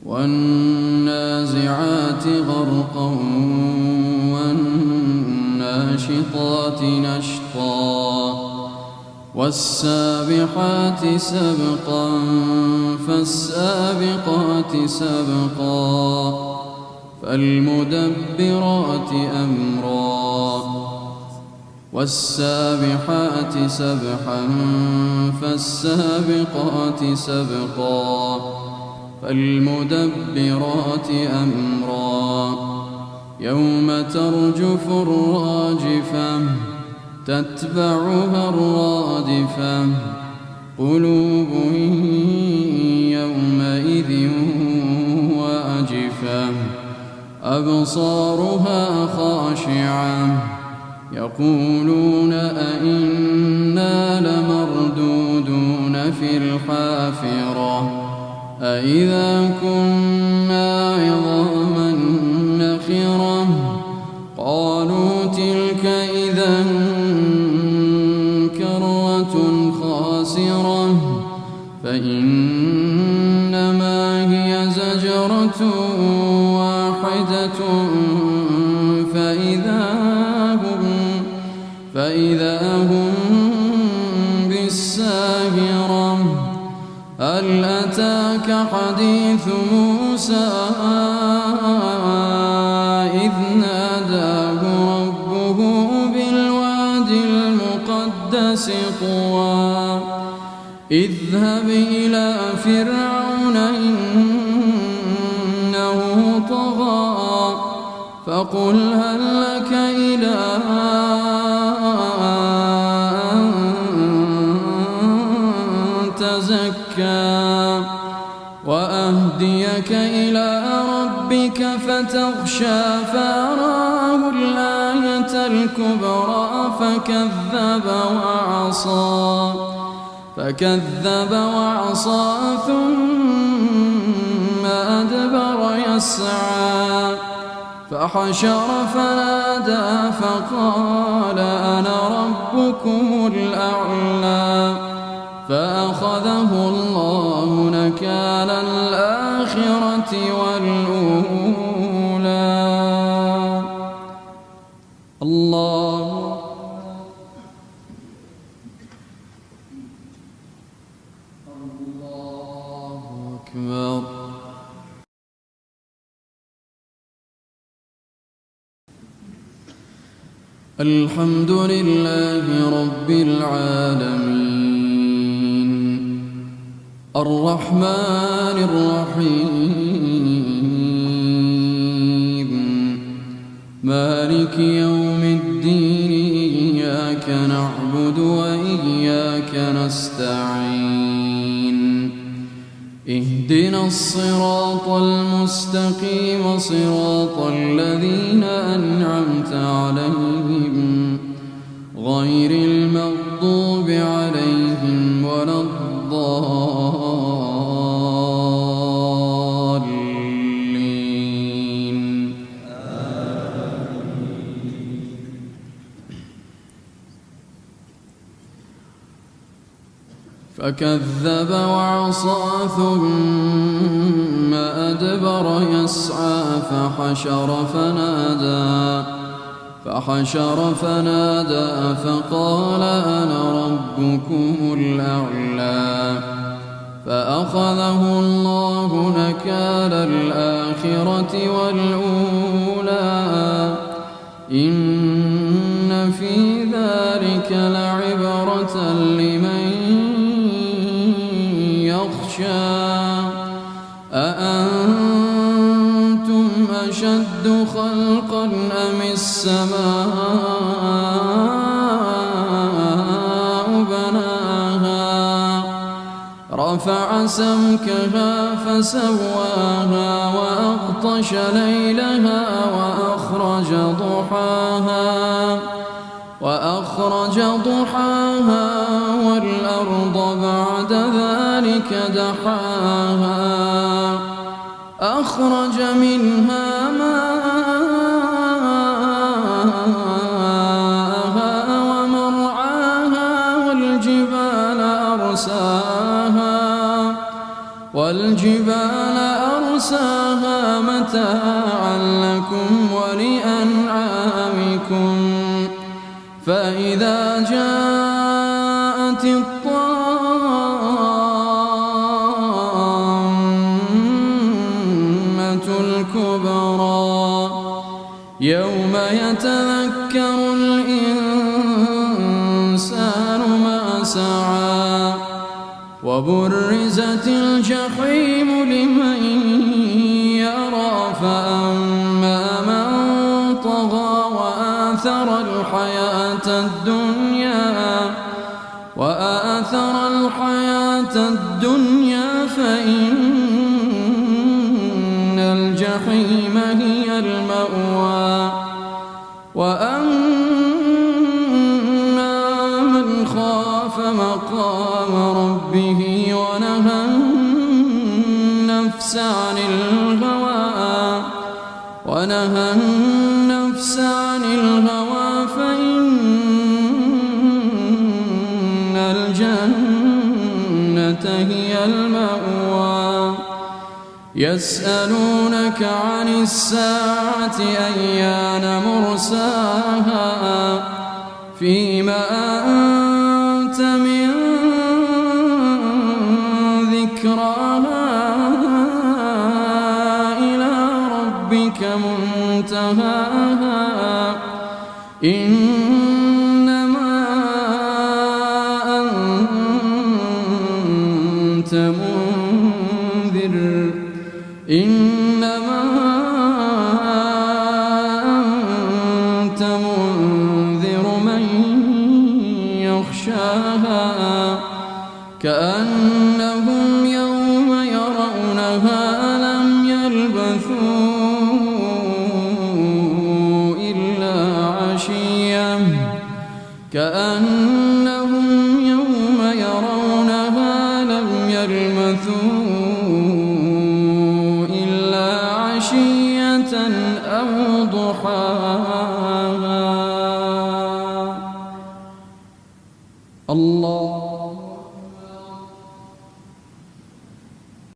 والنازعات غرقا والناشطات نشطا والسابحات سبقا فالسابقات سبقا فالمدبرات أمرا والسابحات سبحا فالسابقات سبقا فالمدبرات أمرا يوم ترجف الراجفة تتبعها الرادفة قلوب يومئذ واجفة أبصارها خاشعة يقولون أئنا لمردودون في الحافرة أئذا كنا عظاما نخرة قالوا تلك إذا كرة خاسرة فإنما هي زجرة واحدة فإذا هم بالساهرة هل أتاك حديث موسى إذ ناداه ربه بالواد المقدس طوى اذهب إلى فرعون إنه طغى فقل هل لك إلى أن تزكى وأهديك إلى ربك فتخشى فأراه الآية الكبرى فكذب وعصى ثم أدبر يسعى فحشر فنادى فقال أنا ربكم الأعلى فأخذه الله نكال الآخرة والأولى. الله أكبر. الحمد لله رب العالمين الرحمن الرحيم مالك يوم الدين إياك نعبد وإياك نستعين اهدنا الصراط المستقيم صراط الذين أنعمت عليهم غير المغضوب عليهم ولا الضالين. فكذب وعصى ثم أدبر يسعى فحشر فنادى فقال أنا ربكم الأعلى فأخذه الله نكال الآخرة والأولى إن في ذلك لعبرة لمن يخشى أأنتم أشد خلقا أم السماء بناها رفع سمكها فسواها وأغطش ليلها وأخرج ضحاها والأرض بعد ذلك دحاها أخرج منها ماءها ومرعاها والجبال أرساها والجبال أرساها متاعا لكم ولأنعامكم فإذا جاءت الطامة الكبرى يوم يتذكر الإنسان ما سعى وبرزت الجحيم لمن يرى فأما من طغى وآثر الحياة الدنيا فإن الجحيم هي المأوى وأما من خاف مقام ربه ونهى النفس عن الهوى فإن الجنة هي المأوى يسألونك عن الساعة أيان مرساها فيما أنت من ذكراها إلى ربك منتهاها إنما أنت منذر من يخشاها كأنهم يوم يرونها لم يلبثوا إلا عشية أو ضحاها. الله